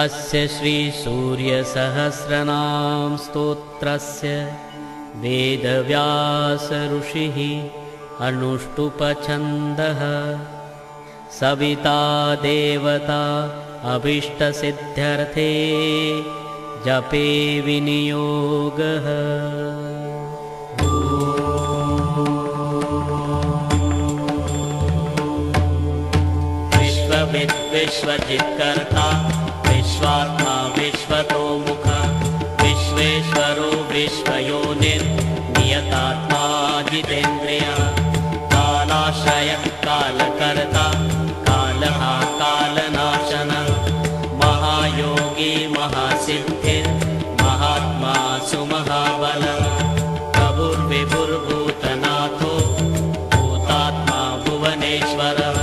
अस्य श्रीसूर्यसहस्रनाम स्तोत्रस्य वेदव्यास ऋषिः अनुष्टुप्छन्दः सविता देवता अभीष्टसिद्ध्यर्थे जपे विनियोगः। विश्वविद् विश्वजित्कर्ता विश्वात्मा विश्वतोमुख विश्वेश्वरो विश्वयोनिर् नियतात्मा जितेन्द्रियः कालाश्रयः कालकर्ता कालः कालनाशनः महायोगी महासिद्धिर् महात्मा सुमहाबलः प्रभुर्विभुर्भूतनाथो भूतात्मा भुवनेश्वरः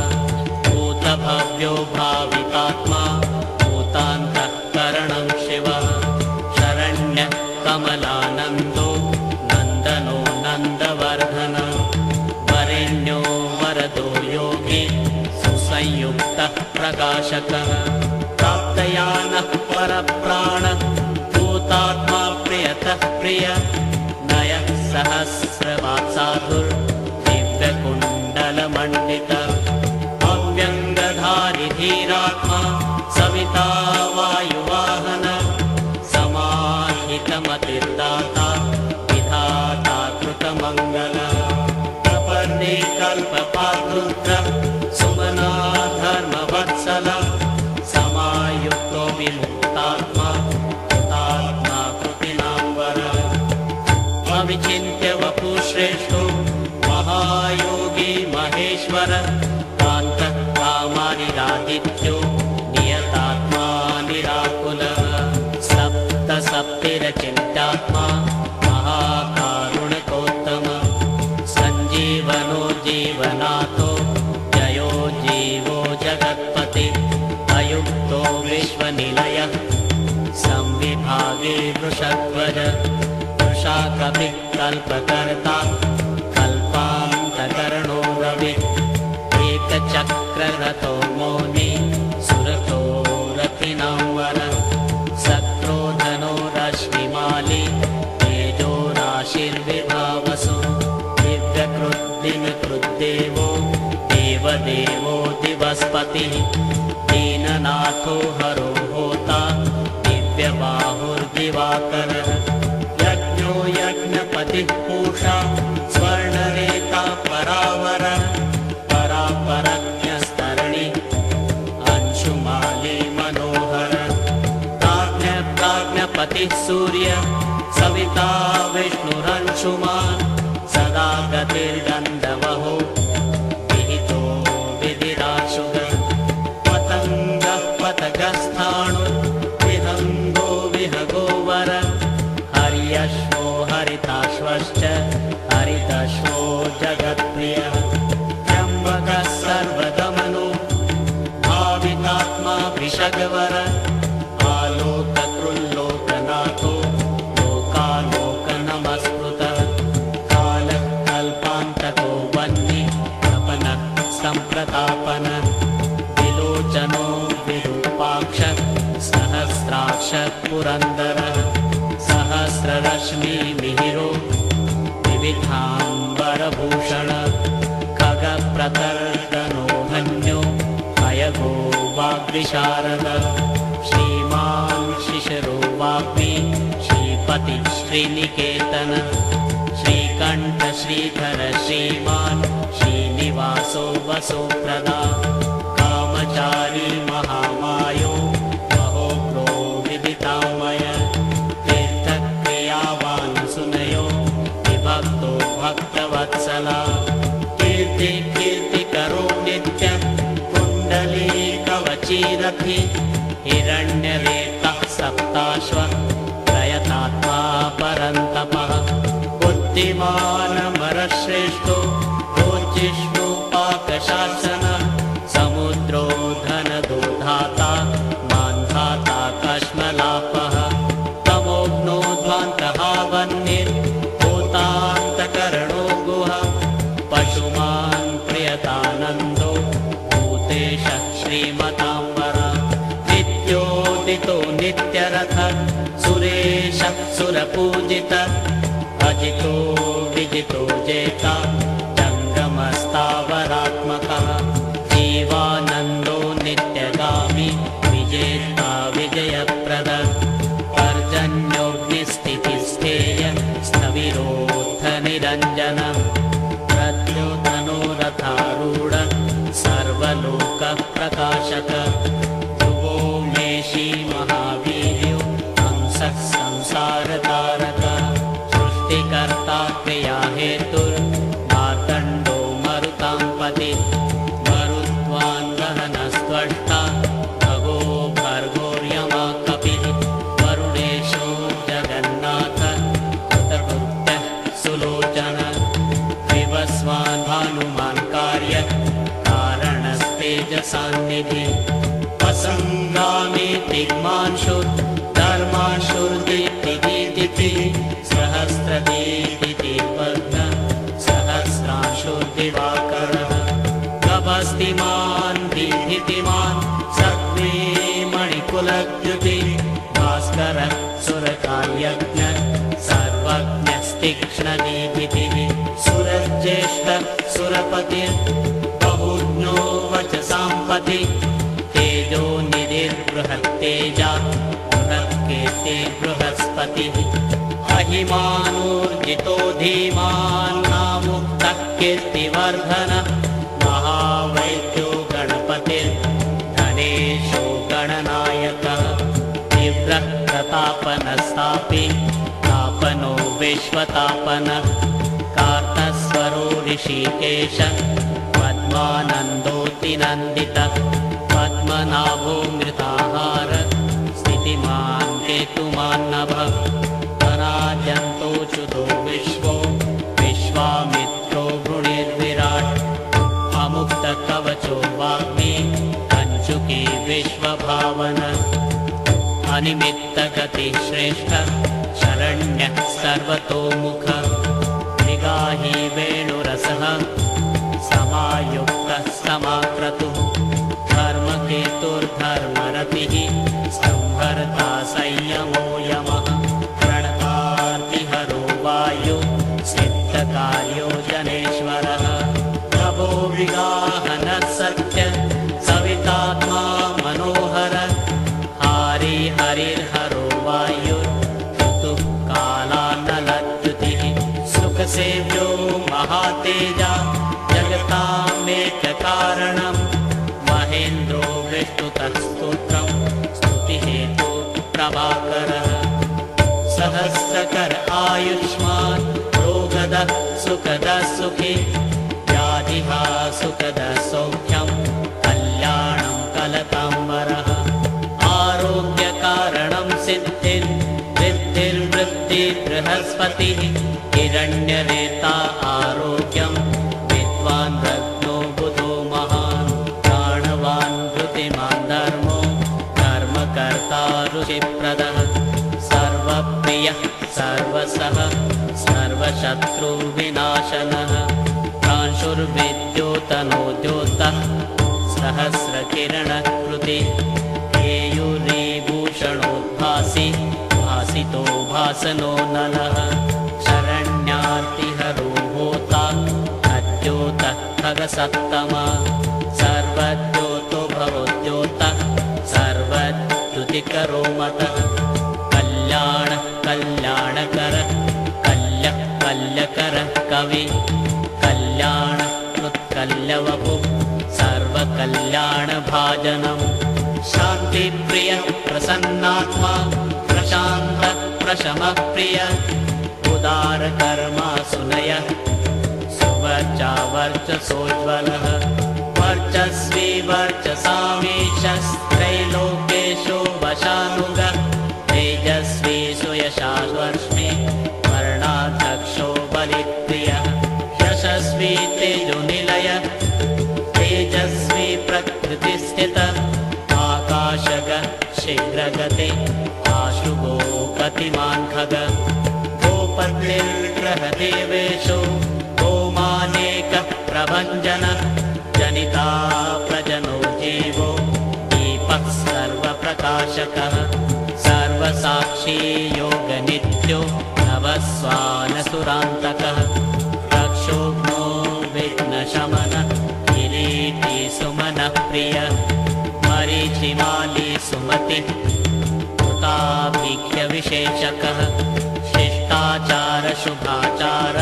भूतभव्यो भावितात्मा भूतान्तःकरणं शिवः शरण्यः कमलानन्दो नन्दनो नन्दवर्धनः वरेण्यो वरदो योगी सुसंयुक्तः प्रकाशकः प्राप्तयानः परप्राणः भूतात्मा प्रियतः प्रियः नयः सहस्रवात्साधुर् दिव्यकुण्डलमण्डितः अव्यङ्गधारि धीरात्मा सविता वायुवाहनः समाहितमतिर्दाता विधाता कृतमङ्गलः प्रपन्ने कल्पपातृत्रः सुमना धर्मवत्सलः समायुक्तो विमुक्तात्मा कृतात्मा कृतिनाम्बरः अविचिन्त्य वपुश्रेष्ठो महायोगी महेश्वरः कान्तः कामानिरादित्यो नियतात्मा निराकुलः सप्तसप्तिरचिन्त्यात्मा महाकारुणिकोत्तमः सञ्जीवनो जीवनाथो जयो जीवो जगत्पति अयुक्तो विश्वनिलयः संविभागे वृषध्वज वृषाकपिः कल्पकर्ता कल्पान्तकर्णो रविः एकचक्ररथो मौनी सुरथो रथिनां वरः सक्रोधनो रश्मिमाली तेजो राशिर्विभावसु दिव्यकृद्दिनकृद्देवो देवदेवो दिवस्पतिः दीननाथो हरो होता दिव्यबाहुर्दिवाकरः यज्ञो यज्ञपतिः पूषा स्वर्णरेता परावरः परापरज्ञस्तरणि अंशुमाली मनोहरः प्राज्ञपतिः सूर्य सविता विष्णुरंशुमान् सदा गतिर्गन्धवहो विहितो विधिराशुगः पतङ्गः पतगस्थाणु विहङ्गो विहगो वरः हर्यश्वो हरिताश्वश्च हरितश्वो जगत्प्रियः त्र्यम्बकः सर्वदमनो भावितात्मा वृषगवरः आलोककृल्लोकनाथो लोकालोकनमस्कृतः कालः कल्पान्तको वह्नि प्रपन्नः सम्प्रतापनः विलोचनो विरूपाक्षः सहस्राक्षः पुरन्दरः सहस्ररश्मिमिहिरो विविधाम्बरभूषणः खगप्रतर्दनो धन्यो अयगो वाग्विशारदः श्रीमान् शिशिरो वाग्मी श्रीपतिः श्रीनिकेतनः श्रीकण्ठ श्रीधर श्रीमान् श्रीनिवासो वसोप्रदा कामचारी महामायो महोग्रो विदितामय तीर्थक्रियावान् सुनयो विभक्तो भक्तवत्सला कीर्ति कीर्तिकरो नित्यं कुण्डलीकवचीरथि हिरण्यरेतः सप्ताश्वः प्रयतात्मा परन्तपः बुद्धिमानमरश्रेष्ठो भोजिष्णुपाकशासनः समुद्रो धनदो धाता मान्धाता कश्मलापः तमोघ्नोध्वान्तः वह्निर्भूतान्तकरणो गुहा पशुमान् प्रियतानन्दो श्रीमताम्बर नित्योदितो नित्यरथ सुरेश सुरपूजित अजितो विजितो जेता जङ्गमस्तावरात्मकः जीवानन्दो नित्यगामी विजेता विजयप्रद पर्जन्योऽग्निस्थितिस्थेय स्थविरोत्थनिरञ्जन प्रद्योतनोरथारूढ सर्वलोकप्रकाशक ध्रुवोमेशी महावीर्यो हंसः संसारतारक सृष्टिकर्ता क्रियाहेतुर्मार्तण्डो मरुतां पति मरुत्वान् वहनस्त्वष्टा भगो भर्गोर्यमा कपिः वरुणेशो जगन्नाथ कृतकृत्यः सुलोचन विवस्वान् भानुमान् कार्य कारणस्तेजसान्निधि असङ्गामि तिग्मांशु धर्मांशुर्दीप्तिदीप्ति सहस्रदीप्तिपद्म सहस्रांशुर्दिवाकरः गभस्तिमान् दीप्तिमान् सत्त्वे मणिकुलद्युति भास्करः सुरकार्यज्ञ सर्वज्ञस्तीक्ष्णदीप्तिः सुरज्येष्ठः सुरपतिर्बहुज्ञो वचसां पति तेजो निधिर्बृहत्तेजा बृहत्कीर्ति बृहस्पतिः अहिमानूर्जितो धीमान् नामुक्तः कीर्तिवर्धन महावैद्यो गणपतिर्धनेशो गणनायकः तीव्रः प्रतापनस्तापि तापनो विश्वतापनः कार्तस्वरो ऋषिकेश पद्मानन्दोऽतिनन्दितः पद्मनाभो मृताहार स्थितिमान् केतुमान्नभः पराजन्तोऽच्युतो विश्वो विश्वामित्रो वृणिर्विराट् अमुक्तकवचो वाग्मी कञ्चुकी विश्वभावन अनिमित्तगतिः श्रेष्ठः शरण्यः सर्वतोमुखः मृगाही वेणुरसः समायुक्तः समाक्रतुः धर्मकेतुर्धर्मरतिः संहर्ता संयमो यमः प्रणतार्तिहरो वायु सिद्धकार्यो जनेश्वरः प्रभो विगाहनः सत्य सवितात्मा मनोहर हारी हरिर्हरो वायुर् कालानलद्युतिः सुखसेव्यो महातेजा जगतामेककारणम् महेन्द्रो विष्णुतः स्तोत्रम् स्तुतिहेतु प्रभाकरः सहस्रकर आयुष्मान् रोगदः सुखदः सुखी व्याधिहा सुखदः सौख्यम् कल्याणं कलताम्बरः आरोग्यकारणं सिद्धिर्वृद्धिर्वृद्धिः बृहस्पतिः हिरण्यरेता आरोग्यं विद्वान् रत्नो बुधो महान् प्राणवान् धृतिमान् धर्मो धर्मकर्ता ऋषिप्रदः सर्वप्रियः सर्वसः सर्वशत्रुविनाशनः प्रांशुर्विद्योतनोद्योतः सहस्रकिरणकृति केयूरीभूषणोद्भासि भासितो भासनो नलः शरण्यार्तिहरो होता अद्योतः खगसत्तमा सर्वद्योतो भवोद्योतः सर्वद्युतिकरो मतः कल्याणः कल्याणकरः कल्यः कल्यकरः कवि कल्याणकृत्कल्यवपुः सर्वकल्याणभाजनम् शान्तिप्रियः प्रसन्नात्मा प्रशान्तः प्रशमप्रियः उदारकर्मा सुनयः सुवर्चा वर्चसोज्ज्वलः वर्चस्वी वर्चसामीशस्त्रैलोकेशो वशानुगः तेजस्वी सुयशाश्वर्ष्मि वर्णाध्यक्षो बलिप्रियः यशस्वी तेजोनिलयः तेजस्वी प्रकृतिस्थितः आकाशगः शीघ्रगते आशुभो गतिमान् खगः गोपतिर्ग्रहदेवेशो गोमानेकः प्रभञ्जनः जनिता प्रजनो जीवो नाशकः सर्वसाक्षी योगनित्यो नवस्वानसुरान्तकः रक्षोघ्नो विघ्नशमनः किरीटी सुमनः प्रियः मरीचिमाली सुमतिः कृताभिख्यविशेषकः शिष्टाचार शुभाचार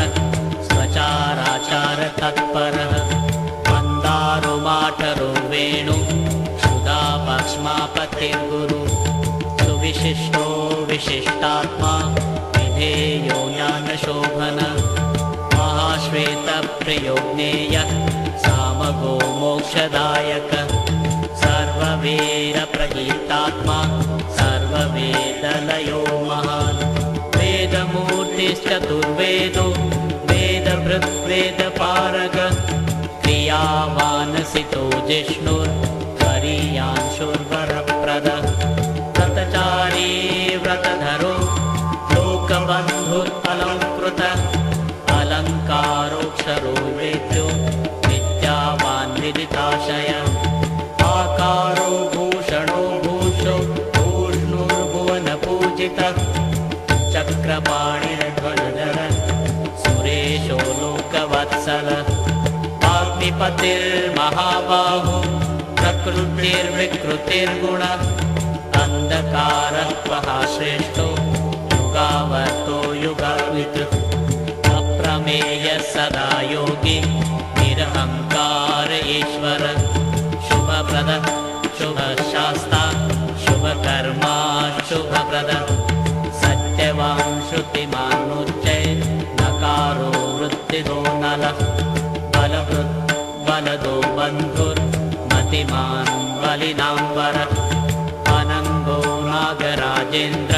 स्वचाराचार तत्परः मन्दारो माठरो वेणु क्षुधा पक्ष्मापतिर्गुरु सुविशिष्टो विशिष्टात्मा विधेयो ज्ञानशोभन महाश्वेतप्रियो ज्ञेयः सामगो मोक्षदायक सर्ववीरप्रगीतात्मा सर्ववेदलयो महान् वेदमूर्तिश्चतुर्वेदो वेदभृद्वेदपारग क्रियावानसितो जिष्णुर्वरीयांशुर्वरप्रदः व्रतचारी व्रतधरो लोकबन्धुरलङ्कृतः अलङ्कारोऽक्षरो वेद्यो विद्यावान् विदिताशय आकारो भूषणो भूषो भूष्णुर्भुवनपूजितः चक्रपाणिर्ध्वजधर सुरेशो लोकवत्सलः अग्निपतिर्महाबाहो प्रकृतिर्विकृतिर्गुणः अन्धकारः श्रेष्ठो युगावर्तो युगावित् अप्रमेयः सदा योगी निरहङ्कार ईश्वर शुभप्रदः शुभशास्ता शुभकर्मा शुभप्रदः सत्यवान् श्रुतिमान्मुच्चै नकारो वृत्तिदो नलः बलदो बन्धुर्मतिमान् बलिनाम्बरः अनङ्गो नागराजेन्द्र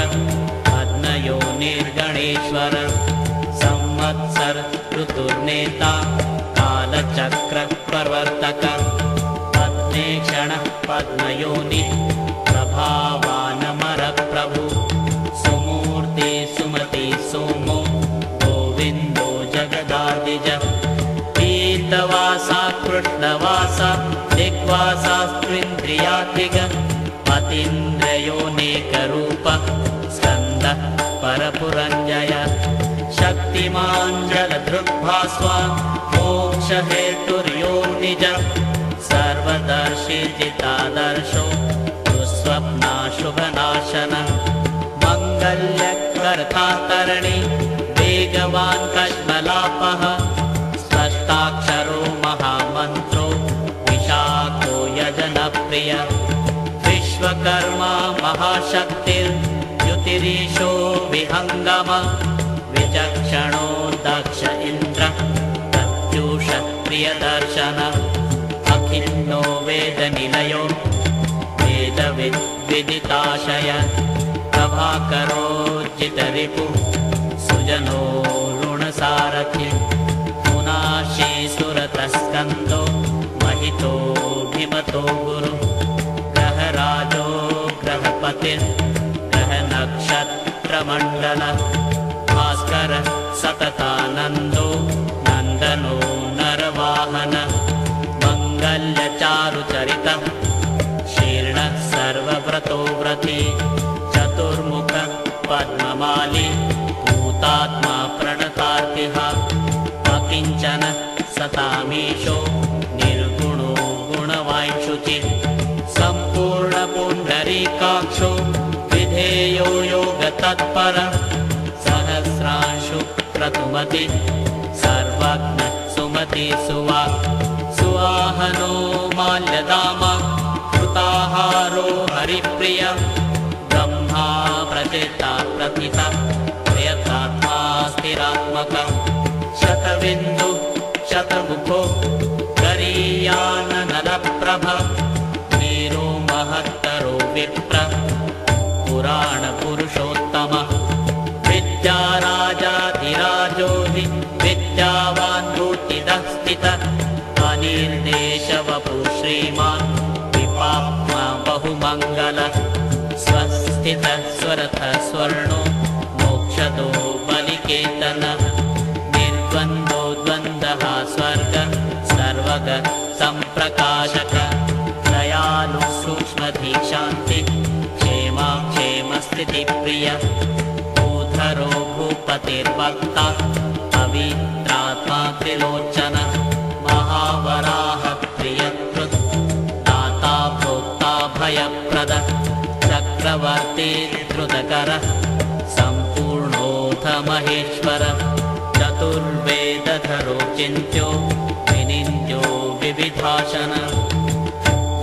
पद्मयोनिर्गणेश्वर संवत्सर ऋतुर्नेता कालचक्रप्रवर्तक पद्मेक्षणः पद्मयोनि प्रभावानमरप्रभु सुमूर्ति सुमति सोमो गोविन्दो जगदादिज पीतवासा कृष्णवासा दिग्वासास्त्विन्द्रियातिग अतीन्द्रयोनेकरूपः स्कन्दः परपुरञ्जय शक्तिमान् जलधृग्भास्वा मोक्षहेतुर्यो निज सर्वदर्शी जितादर्शो दुःस्वप्नाशुभनाशन मङ्गल्यकर्ता तरणि वेगवान् कश्मलापः स्पष्टाक्षरो महामन्त्रो विशाखो यजनप्रिय विश्वकर्मा महाशक्तिर्युतिरीशो विहङ्गम विचक्षणो दक्ष इन्द्र प्रत्यूष प्रियदर्शन अखिन्नो वेदनिलयो वेदविदिताशय प्रभाकरो जितरिपु सुजनो ऋणसारथि मुनाशी सुरतस्कन्दो महितो भिमतो गुरु ग्रहराजो ग्रहपतिर्ग्रहनक्षत्रमण्डल भास्कर सततानन्दो नन्दनो नरवाहन मङ्गल्यचारुचरितः शीर्णः सर्वव्रतो व्रती चतुर्मुख पद्ममाली भूतात्मा प्रणतार्तिः अकिञ्चन सतामीशो निर्गुणो गुणवाञ्छुचिः सम्पूर्णपुण्डरीकाक्षो विधेयो योगतत्परः सहस्रांशु क्रतुमति सर्वज्ञ सुमति सुवाक् सुवाहनो माल्यदामा कृताहारो हरिप्रिय ब्रह्मा प्रचेता प्रथिता प्रयतात्मा स्थिरात्मक शतबिन्दु शतमुखो गरीयाननलप्रभ वीरो महत्तरो विप्र पुराणपुरुषोत्तमः विद्याराजाधिराजो हि विद्यावान् भूतिदः स्थितः अनिर्देशवपु श्रीमान् विपाप्मा बहुमङ्गलः स्वस्थितः स्वरथः स्वर्णो मोक्षदो बलिकेतनः निर्द्वन्द्वो द्वन्द्वः स्वर्ग सर्वग सम्प्रकाशक दयालु सूक्ष्मधी शान्ति क्षेम प्रिय भूधरो भूपतिर्वक्ता पवित्रात्मा त्रिलोचन महावराह प्रियकृत् दाता भोक्ता भयप्रद चक्रवर्ती धृतकर सम्पूर्णोऽथ महेश्वर चतुर्वेदधरो चिन्त्यो विनिन्द्यो विविधाशन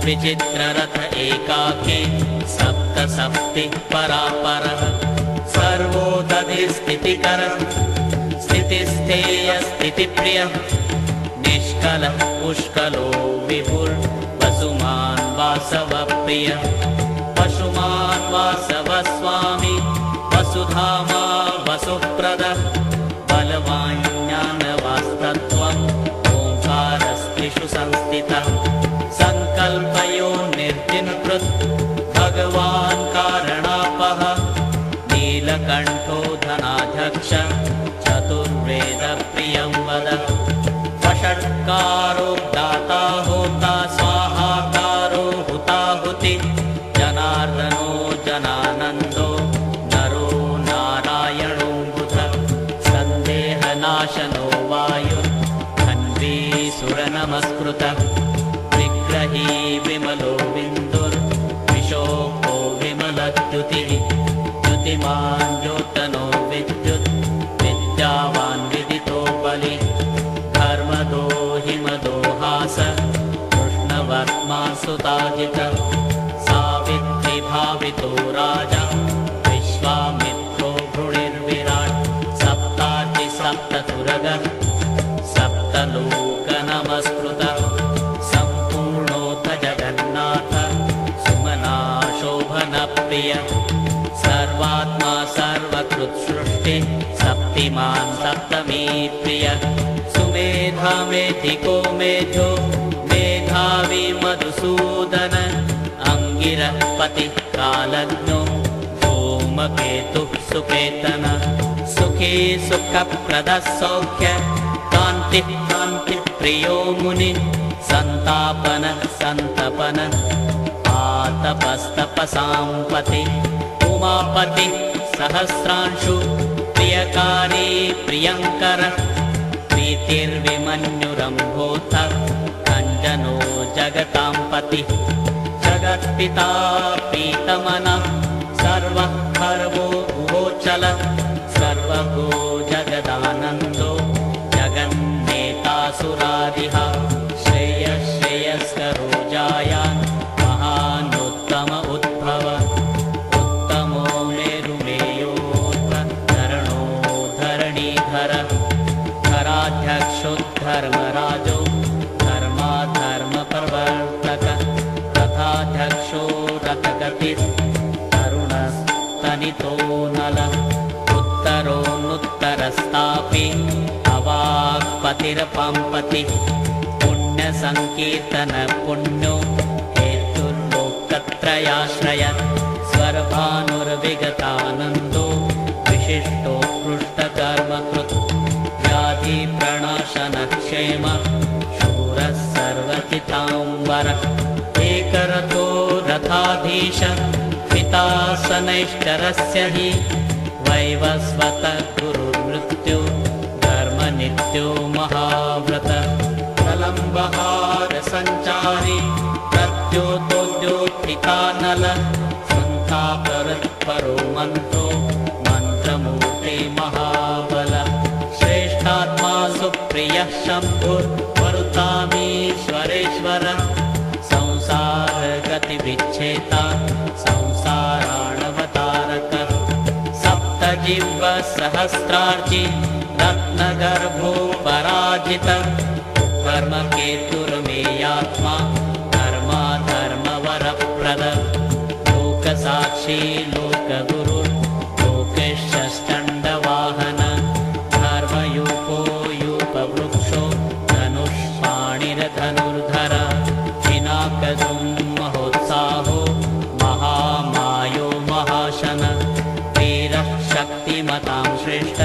विचित्ररथ एकाकी सप्तसप्तिः परापरः सर्वोदधिस्थितिकर स्थितिस्थेयस्थितिप्रियः निष्कलः पुष्कलो विभुर्वसुमान् वासवप्रियः पशुमान् वासवस्वामी वसुधामा वसुप्रदः बलवान् ज्ञानवास्तत्त्वम् ओङ्कारस्त्रिषु संस्थितः संकल्पयो निर्जिन्कृत् भगवान् कारणापः नीलकण्ठो धनाध्यक्ष चतुर्वेदप्रियं वद वषट्कारो दाता होता स्वाहाकारो हुताहुति जनार्दनो जनानन्दो नरो नारायणो बुध सन्देहनाशनो वायुर्धन्वी सुरनमस्कृतः विग्रही विमलो बिन्दुर्विशोको विमलद्युतिः द्युतिमान् द्योतनो विद्युत् विद्यावान् विदितो बलि धर्मदो हिमदो हास कृष्णवर्त्मा सुताजित सावित्री भावितो राजा विश्वामित्रो भृणिर्विराट् सप्तार्चि सप्तसुरगः सप्तलोकनमस्कृतः सम्पूर्णोऽथ जगन्नाथ सुमना शोभनप्रिय सर्वात्मा सर्वकृत्सृष्टि सप्तिमान् सप्तमी प्रिय सुमेधा मेधिको मेधो मेधावी मधुसूदन अंगिरः पतिः कालज्ञो धूमकेतुः सुकेतन सुखी सुखप्रदः सौख्य कान्तिः कान्तिप्रियो मुनि संतापन संतपन आतपस्तपसाम्पति उमापति सहस्रांशु प्रियकारी प्रियंकर प्रीतिर्विमन्युरम्भोथ कञ्जनो जगतां पति जगत्पिता पीतमनः सर्वः खर्वो उभोचल सर्वगो जगदानन्दो जगन्नेतासुरारिः श्रेयश्रेयस्करो जायान् महानुत्तम उद्भव उत्तमो मेरुमेयोर्धरणो धरणीधर धराध्यक्षोद्धर्मराजो धर्माधर्मप्रवर्तक तथाध्यक्षो रथगतिस्तरुणस्तनितो नल उत्तरोऽनुत्तरस्तापि अवाक्पतिरपाम्पति पुण्यसङ्कीर्तन पुण्यो हेतुर्लोकत्रयाश्रय स्वरभानुर्विगतानन्दो विशिष्टोत्कृष्टकर्मकृत् व्याधिप्रणाशनक्षेम शूरः सर्वचिताम्बर एकरथो रथाधीश पिता सनैश्चरस्य हि वैवस्वत गुरुर्मृत्यो धर्मनित्यो महाव्रत प्रलम्बहार सञ्चारी प्रद्योतोद्योत्थितानल सन्तापरत्परो मन्त्रो मन्त्रमूर्ति महाबल श्रेष्ठात्मा सुप्रियः शम्भुर्वरुतामीश्वरेश्वर संसारगतिविच्छेता संसाराणवतारक सप्तजिह्व सहस्रार्चि रत्नगर्भो पराजित कर्मकेतुर्मेयात्मा धर्माधर्मवरप्रद लोकसाक्षी लोकगुरु लोकेशश्चण्डवाहन धर्मयूपो यूपवृक्षो धनुष्पाणिर्धनुर्धर पिनाकदुं महोत्साहो महामायो महाशन वीरः शक्तिमतां श्रेष्ठ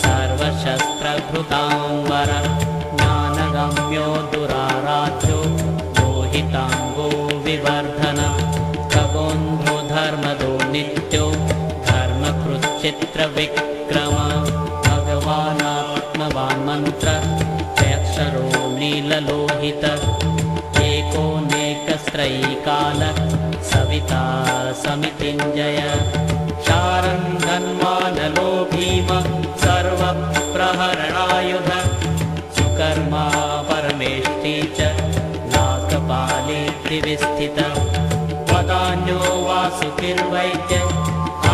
सर्वशस्त्रभृताम्बर ज्ञानगम्यो दुराराध्यो लोहिताङ्गो विवर्धन खगोन्धो धर्मदो नित्यो चित्रविक्रम भगवानात्मवान् मन्त्र अक्षरो नीललोहित एकोनेकस्त्रैकाल सविता समितिञ्जय शारङ्गन्वानलो भीम सर्वप्रहरणायुध सुकर्मा परमेष्ठी च नागपालेति विस्थित वदान्यो वासुकिर्वैद्य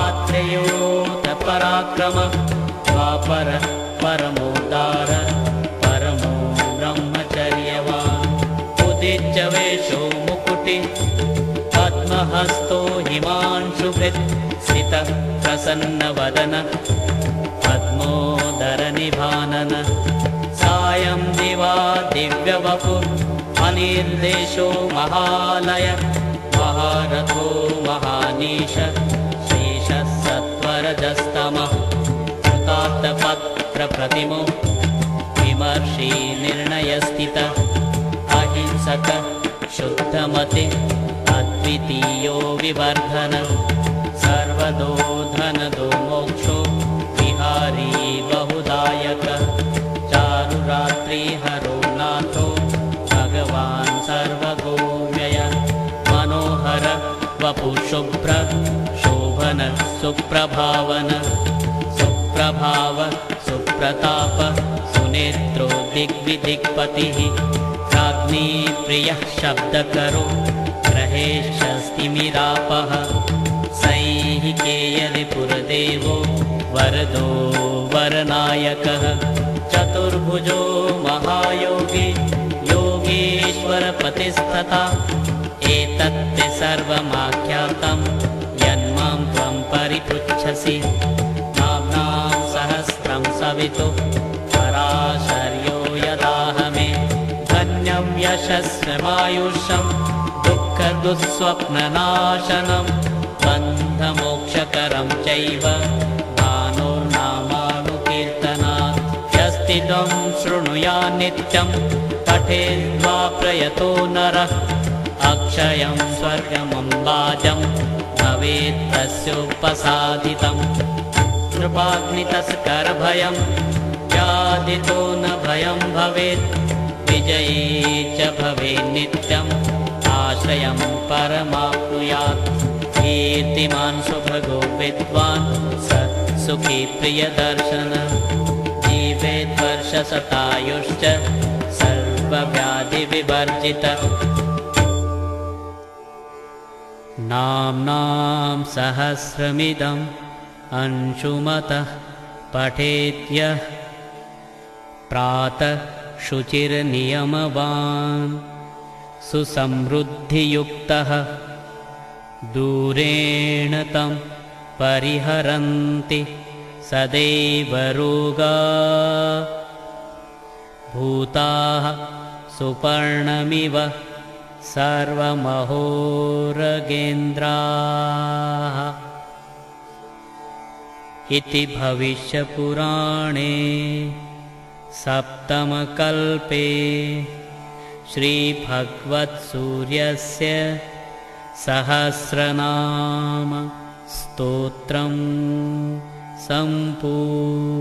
आत्रेयोऽथ पराक्रम द्वापर परमोदार परमो ब्रह्मचर्यवान् उदिच्य वेषो मुकुटि पद्महस्तो हिमांशुभृत् स्थितः प्रसन्नवदन पद्मोदरनिभानन सायं दिवा दिव्यवपु अनिर्देशो महालय महारथो महानीश शेषः सत्वरजस्तमः कृतार्थपत्रप्रतिमो विमर्शी निर्णयस्थितः अहिंसक शुद्धमति अद्वितीयो विवर्धन सर्वदो धनदो मोक्षो विहारी बहुदायक चारुरात्रिहरो नाथो भगवान् सर्वगोव्यय मनोहर वपुशुभ्र शोभन सुप्रभावन सुप्रभाव सुप्रताप सुनेत्रो दिग्विदिक्पतिः राज्ञी प्रियः शब्दकरो ग्रहेशस्तिमिरापः सैहिकेयरिपुरदेवो वरदो वरनायकः चतुर्भुजो महायोगी योगीश्वरपतिस्तथा एतत्ते सर्वमाख्यातं यन्मां त्वं परिपृच्छसि नाम्नां सहस्रं सवितु पराशर्यो यदाहमे धन्यं यशस्वमायुष्यं दुःखदुःस्वप्ननाशनं बन्धमोक्षकरं चैव भानुर्नामानुकीर्तनात् यस्तिदं शृणुया नित्यं पठेद्वा प्रयतो नरः अक्षयं स्वर्गमम्बाजं भवेत् तस्योपसादितं कृपाग्नितस्करभयं व्याधितो न भयं भवेत् विजयी च भवेत् नित्यम् आश्रयं परमाप्नुयात् कीर्तिमान् सुभगो विद्वान् स सुखी प्रियदर्शन जीवेत् वर्षशतायुश्च सर्वव्याधिविवर्जितः नाम्नां सहस्रमिदम् अंशुमतः पठेत्यः प्रातः शुचिर्नियमवान् सुसमृद्धियुक्तः दूरेण तं परिहरन्ति सदैव रोगा भूताः सुपर्णमिव सर्वमहोरगेन्द्राः इति भविष्यपुराणे सप्तमकल्पे श्रीभगवत्सूर्यस्य सहस्रनाम स्तोत्रं सम्पूर्णम्।